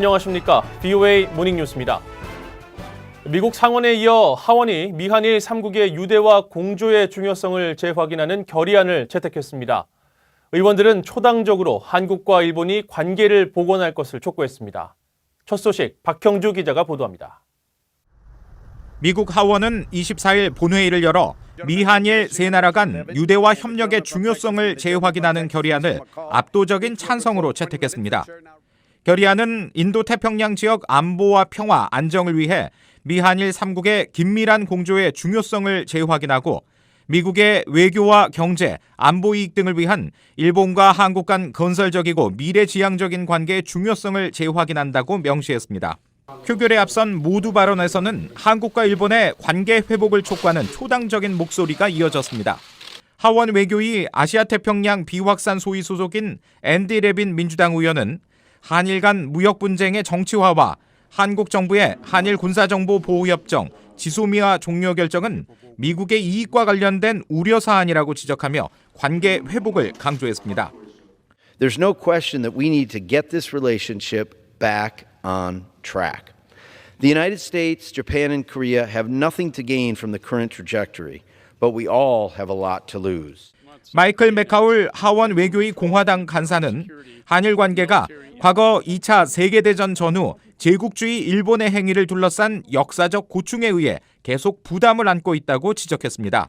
안녕하십니까. VOA 모닝뉴스입니다. 미국 상원에 이어 하원이 미한일 3국의 유대와 공조의 중요성을 재확인하는 결의안을 채택했습니다. 의원들은 초당적으로 한국과 일본이 관계를 복원할 것을 촉구했습니다. 첫 소식 박형주 기자가 보도합니다. 미국 하원은 24일 본회의를 열어 미한일 세 나라 간 유대와 협력의 중요성을 재확인하는 결의안을 압도적인 찬성으로 채택했습니다. 결의안은 인도태평양 지역 안보와 평화, 안정을 위해 미한일 3국의 긴밀한 공조의 중요성을 재확인하고 미국의 외교와 경제, 안보 이익 등을 위한 일본과 한국 간 건설적이고 미래지향적인 관계의 중요성을 재확인한다고 명시했습니다. 표결에 앞선 모두 발언에서는 한국과 일본의 관계 회복을 촉구하는 초당적인 목소리가 이어졌습니다. 하원 외교위 아시아태평양 비확산 소위 소속인 앤디 레빈 민주당 의원은 한일 간 무역 분쟁의 정치화와 한국 정부의 한일 군사정보보호협정 지소미아 종료 결정은 미국의 이익과 관련된 우려 사안이라고 지적하며 관계 회복을 강조했습니다. There's no question that we need to get this relationship back on track. The United States, Japan, and Korea have nothing to gain from the current trajectory, but we all have a lot to lose. 마이클 맥카울 하원 외교위 공화당 간사는 한일 관계가 과거 2차 세계대전 전후 제국주의 일본의 행위를 둘러싼 역사적 고충에 의해 계속 부담을 안고 있다고 지적했습니다.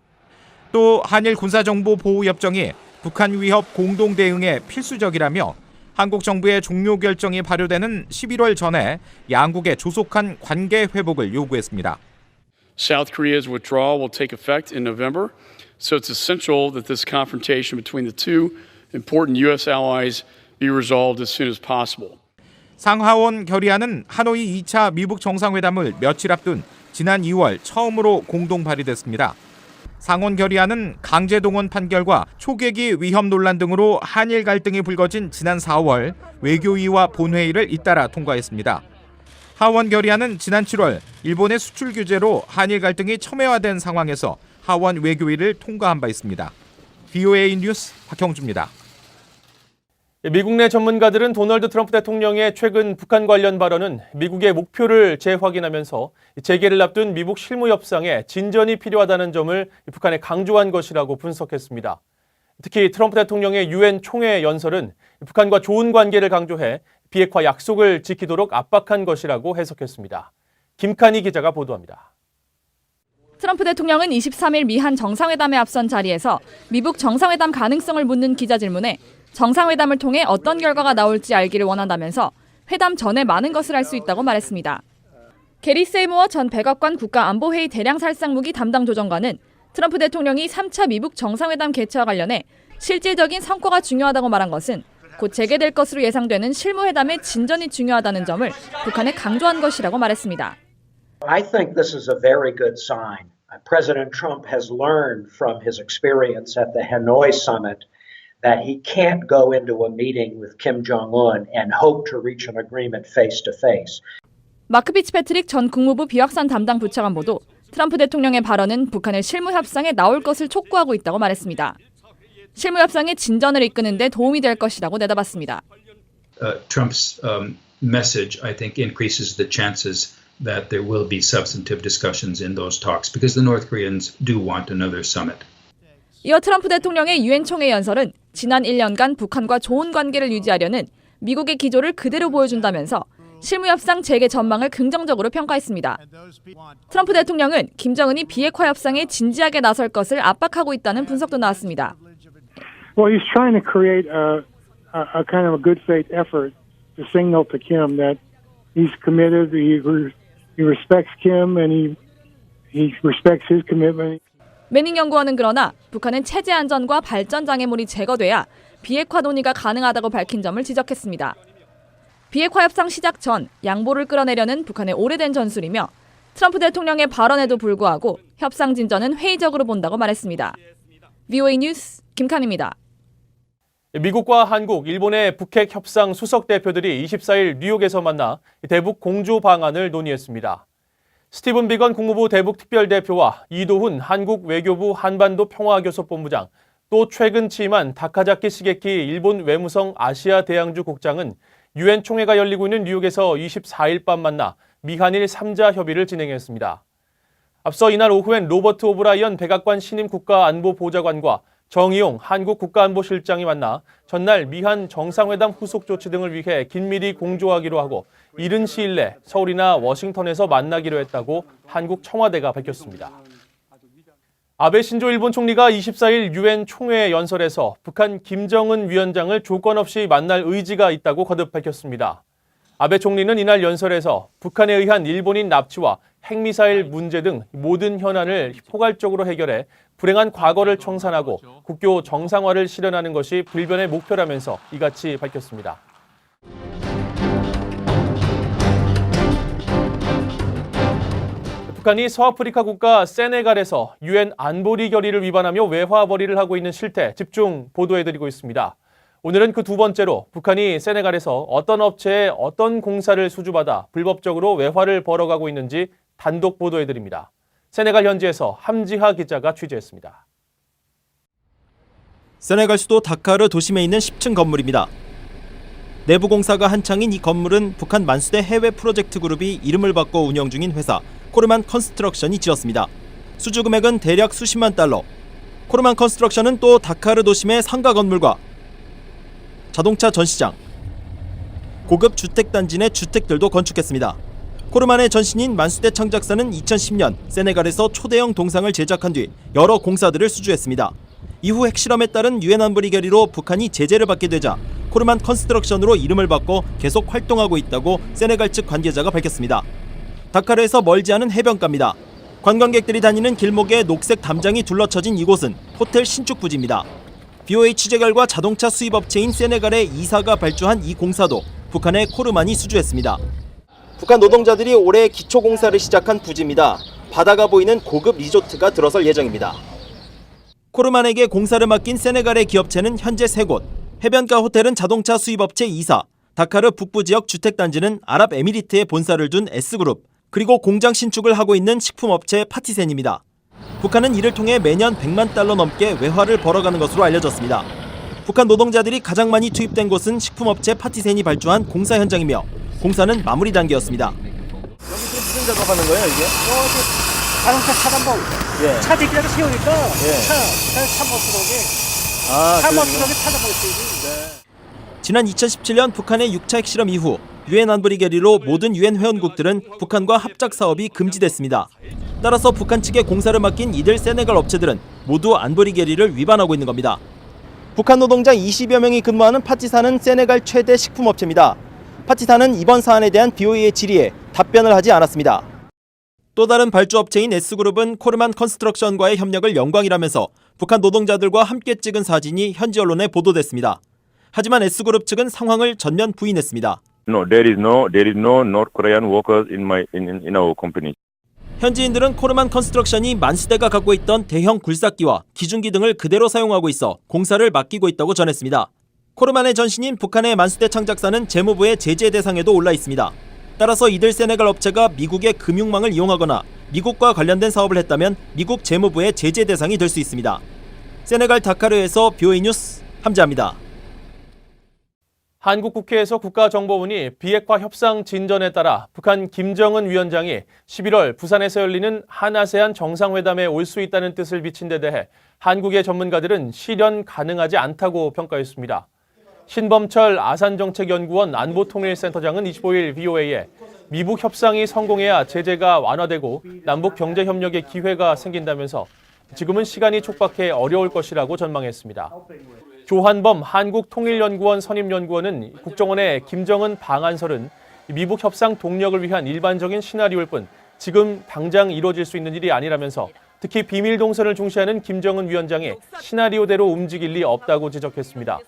또 한일 군사정보보호협정이 북한 위협 공동 대응에 필수적이라며 한국 정부의 종료 결정이 발효되는 11월 전에 양국의 조속한 관계 회복을 요구했습니다. South Korea's withdrawal will take effect in November, so it's essential that this confrontation between the two important U.S. allies be resolved as soon as possible. 상하원 결의안은 하노이 2차 미북 정상회담을 며칠 앞둔 지난 2월 처음으로 공동 발의됐습니다. 상원 결의안은 강제동원 판결과 초계기 위협 논란 등으로 한일 갈등이 불거진 지난 4월 외교위와 본회의를 잇따라 통과했습니다. 하원 결의안은 지난 7월 일본의 수출 규제로 한일 갈등이 첨예화된 상황에서 하원 외교위를 통과한 바 있습니다. VOA 뉴스 박형주입니다. 미국 내 전문가들은 도널드 트럼프 대통령의 최근 북한 관련 발언은 미국의 목표를 재확인하면서 재개를 앞둔 미북 실무 협상에 진전이 필요하다는 점을 북한에 강조한 것이라고 분석했습니다. 특히 트럼프 대통령의 유엔 총회 연설은 북한과 좋은 관계를 강조해 비핵화 약속을 지키도록 압박한 것이라고 해석했습니다. 김칸희 기자가 보도합니다. 트럼프 대통령은 23일 미한 정상회담에 앞선 자리에서 미북 정상회담 가능성을 묻는 기자 질문에 정상회담을 통해 어떤 결과가 나올지 알기를 원한다면서 회담 전에 많은 것을 알 수 있다고 말했습니다. 게리 세이모어 전 백악관 국가안보회의 대량살상무기 담당 조정관은 트럼프 대통령이 3차 미북 정상회담 개최와 관련해 실질적인 성과가 중요하다고 말한 것은 곧 재개될 것으로 예상되는 실무회담의 진전이 중요하다는 점을 북한에 강조한 것이라고 말했습니다. I think this is a very good sign. President Trump has learned from his experience at the Hanoi summit that he can't go into a meeting with Kim Jong-un and hope to reach an agreement face to face. 마크 피츠패트릭 전 국무부 비확산 담당 부차관보도 트럼프 대통령의 발언은 북한의 실무 협상에 나올 것을 촉구하고 있다고 말했습니다. 실무 협상의 진전을 이끄는 데 도움이 될 것이라고 내다봤습니다. Trump's message, I think, increases the chances that there will be substantive discussions in those talks because the North Koreans do want another summit. 이어 트럼프 대통령의 유엔 총회 연설은 지난 1년간 북한과 좋은 관계를 유지하려는 미국의 기조를 그대로 보여준다면서 실무협상 재개 전망을 긍정적으로 평가했습니다. 트럼프 대통령은 김정은이 비핵화 협상에 진지하게 나설 것을 압박하고 있다는 분석도 나왔습니다. Well, he's trying to create a kind of a good faith effort to signal to Kim that he's committed, he respects Kim and he respects his commitment. 매닝 연구원은 그러나 북한은 체제 안전과 발전 장애물이 제거돼야 비핵화 논의가 가능하다고 밝힌 점을 지적했습니다. 비핵화 협상 시작 전 양보를 끌어내려는 북한의 오래된 전술이며 트럼프 대통령의 발언에도 불구하고 협상 진전은 회의적으로 본다고 말했습니다. VOA 뉴스 김칸입니다. 미국과 한국, 일본의 북핵 협상 수석 대표들이 24일 뉴욕에서 만나 대북 공조 방안을 논의했습니다. 스티븐 비건 국무부 대북 특별대표와 이도훈 한국 외교부 한반도 평화교섭본부장, 또 최근 취임한 다카자키 시게키 일본 외무성 아시아 대양주 국장은 유엔 총회가 열리고 있는 뉴욕에서 24일 밤 만나 미한일 3자 협의를 진행했습니다. 앞서 이날 오후엔 로버트 오브라이언 백악관 신임 국가안보보좌관과 정의용 한국 국가안보실장이 만나 전날 미한 정상회담 후속 조치 등을 위해 긴밀히 공조하기로 하고 이른 시일 내 서울이나 워싱턴에서 만나기로 했다고 한국 청와대가 밝혔습니다. 아베 신조 일본 총리가 24일 유엔 총회 연설에서 북한 김정은 위원장을 조건 없이 만날 의지가 있다고 거듭 밝혔습니다. 아베 총리는 이날 연설에서 북한에 의한 일본인 납치와 핵미사일 문제 등 모든 현안을 포괄적으로 해결해 불행한 과거를 청산하고 국교 정상화를 실현하는 것이 불변의 목표라면서 이같이 밝혔습니다. 북한이 서아프리카 국가 세네갈에서 유엔 안보리 결의를 위반하며 외화 벌이를 하고 있는 실태 집중 보도해드리고 있습니다. 오늘은 그 두 번째로 북한이 세네갈에서 어떤 업체에 어떤 공사를 수주받아 불법적으로 외화를 벌어가고 있는지 단독 보도해드립니다. 세네갈 현지에서 함지하 기자가 취재했습니다. 세네갈 수도 다카르 도심에 있는 10층 건물입니다. 내부 공사가 한창인 이 건물은 북한 만수대 해외 프로젝트 그룹이 이름을 바꿔 운영 중인 회사 코르만 컨스트럭션이 지었습니다. 수주 금액은 대략 수십만 달러. 코르만 컨스트럭션은 또 다카르 도심의 상가 건물과 자동차 전시장, 고급 주택단지 내 주택들도 건축했습니다. 코르만의 전신인 만수대 창작사는 2010년 세네갈에서 초대형 동상을 제작한 뒤 여러 공사들을 수주했습니다. 이후 핵실험에 따른 유엔 안보리 결의로 북한이 제재를 받게 되자 코르만 컨스트럭션으로 이름을 바꿔 계속 활동하고 있다고 세네갈 측 관계자가 밝혔습니다. 다카르에서 멀지 않은 해변가입니다. 관광객들이 다니는 길목에 녹색 담장이 둘러쳐진 이곳은 호텔 신축 부지입니다. BOA 취재 결과 자동차 수입업체인 세네갈의 이사가 발주한 이 공사도 북한의 코르만이 수주했습니다. 북한 노동자들이 올해 기초공사를 시작한 부지입니다. 바다가 보이는 고급 리조트가 들어설 예정입니다. 코르만에게 공사를 맡긴 세네갈의 기업체는 현재 3곳, 해변가 호텔은 자동차 수입업체 이사, 다카르 북부 지역 주택단지는 아랍에미리트에 본사를 둔 S그룹, 그리고 공장 신축을 하고 있는 식품업체 파티센입니다. 북한은 이를 통해 매년 100만 달러 넘게 외화를 벌어가는 것으로 알려졌습니다. 북한 노동자들이 가장 많이 투입된 곳은 식품업체 파티센이 발주한 공사 현장이며 공사는 마무리 단계였습니다. 여기 지금 무슨 작업하는 거예요, 이게? 자동차 차단봉. 예. 차 대기라고 세우니까 차 못 들어오게. 차 못 들어오게 차단봉 쓰이지. 지난 2017년 북한의 6차 핵실험 이후 유엔 안보리 결의로 모든 유엔 회원국들은 북한과 합작 사업이 금지됐습니다. 따라서 북한 측에 공사를 맡긴 이들 세네갈 업체들은 모두 안보리 결의를 위반하고 있는 겁니다. 북한 노동자 20여 명이 근무하는 파티산은 세네갈 최대 식품업체입니다. 파티산은 이번 사안에 대한 BOA의 질의에 답변을 하지 않았습니다. 또 다른 발주업체인 S그룹은 코르만 컨스트럭션과의 협력을 영광이라면서 북한 노동자들과 함께 찍은 사진이 현지 언론에 보도됐습니다. 하지만 S그룹 측은 상황을 전면 부인했습니다. No, there is no North Korean workers in our company. 현지인들은 코르만 컨스트럭션이 만수대가 갖고 있던 대형 굴삭기와 기중기 등을 그대로 사용하고 있어 공사를 맡기고 있다고 전했습니다. 코르만의 전신인 북한의 만수대 창작사는 재무부의 제재 대상에도 올라 있습니다. 따라서 이들 세네갈 업체가 미국의 금융망을 이용하거나 미국과 관련된 사업을 했다면 미국 재무부의 제재 대상이 될 수 있습니다. 세네갈 다카르에서 BOA 뉴스 함지아입니다. 한국 국회에서 국가정보원이 비핵화 협상 진전에 따라 북한 김정은 위원장이 11월 부산에서 열리는 한아세안 정상회담에 올 수 있다는 뜻을 비친 데 대해 한국의 전문가들은 실현 가능하지 않다고 평가했습니다. 신범철 아산정책연구원 안보통일센터장은 25일 BOA에 미북 협상이 성공해야 제재가 완화되고 남북 경제협력의 기회가 생긴다면서 지금은 시간이 촉박해 어려울 것이라고 전망했습니다. 조한범 한국통일연구원 선임연구원은 국정원의 김정은 방안설은 미북 협상 동력을 위한 일반적인 시나리오일 뿐 지금 당장 이루어질 수 있는 일이 아니라면서 특히 비밀 동선을 중시하는 김정은 위원장이 시나리오대로 움직일 리 없다고 지적했습니다.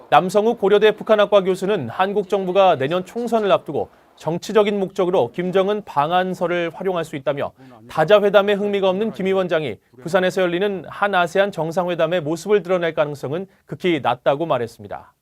남성욱 고려대 북한학과 교수는 한국 정부가 내년 총선을 앞두고 정치적인 목적으로 김정은 방안설을 활용할 수 있다며 다자회담에 흥미가 없는 김 위원장이 부산에서 열리는 한아세안 정상회담의 모습을 드러낼 가능성은 극히 낮다고 말했습니다.